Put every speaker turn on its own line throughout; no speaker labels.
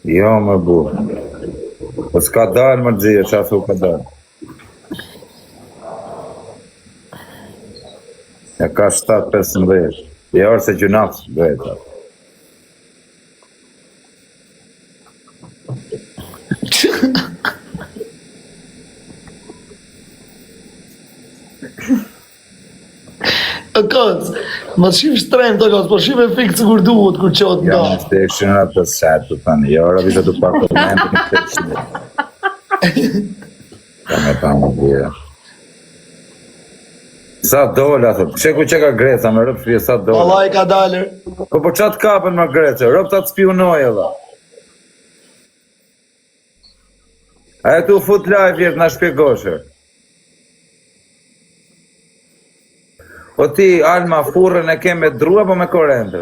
Jo, më burë. Po s'ka dalë më gjie, që a thu ka dalë. E ka 7-15. E orë se gjunafës bëjta.
O kos, më shif shtrem të kos, po shif e fikë sigur duhet kur qotë nga.
Ja, më shte e këshën atë setë, të tani. E orë vishë të pak komentë në të këshën. Ka me ta më bje. Sa dole, atë, që ka Greca, me rëpë shpje, sa dole.
Allah i ka dalër.
Po qatë kapën me Greca, rëpë ta të spionoj, edhe. A e tu fut live jetë, na shpjegoshe. Po ti, Alma, furën e ke me drua, po me korendë?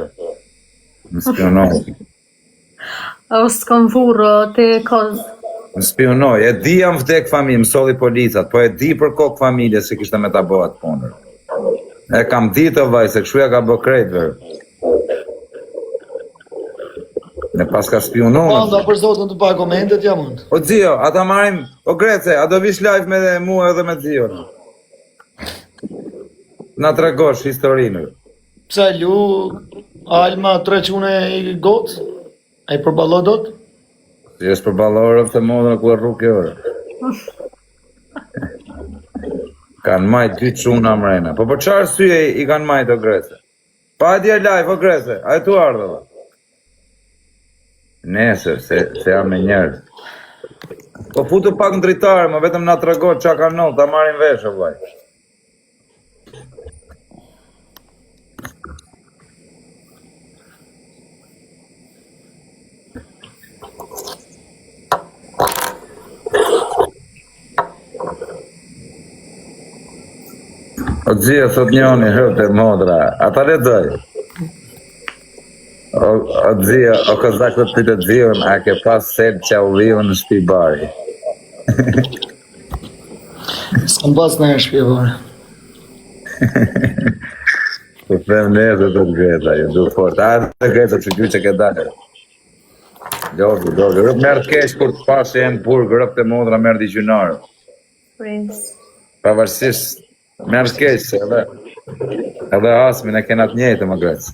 Më spionoj.
O s'kom furë, te kozë.
Më spionoj, e di jam vdek familje, më solli policat, po e di për kokë familje se kishte me ta bëhat punër. E kam ditë o vaj, se këshuja ka bë krejtëve. Ne pas ka spionu.
Panda për zotën të pa komentet, ja mund.
O Zio, ata marim, o Grece, a do vish live me mua edhe me Zio? Na tregosh historinë.
Pse lu, Alma tre qune i gotë? E i përbalo do të?
Si është për balorë të modën ku e rrugë e orë. Kanë majtë 2 quna mrena. Po për qarë syje i kanë majtë o Grece? Pa e dje live o Grece, a e tu ardhë dhe? Nesër, se jam me njerë. Po futu pak në dritarë, më vetëm na tregot qa ka nëllë, ta marim vesh o vaj. O Gjia, thot njoni, hëtë e modra, ata le doj. O Gjia, o kozak të të Gjion, a ke pas sed që u vivën në shpi bari.
S'kom pas në e shpi bari.
Të frem nese të Greta, ju du fort. A të Greta që gjy që ke dalë. Logi, rëp mërë kesh kur të pashe e në burg, rëp të modra mërë di gjynarë.
Prince.
Pavarësisht, mërë kesh, edhe asmin e kena të njëjtë më Grecë.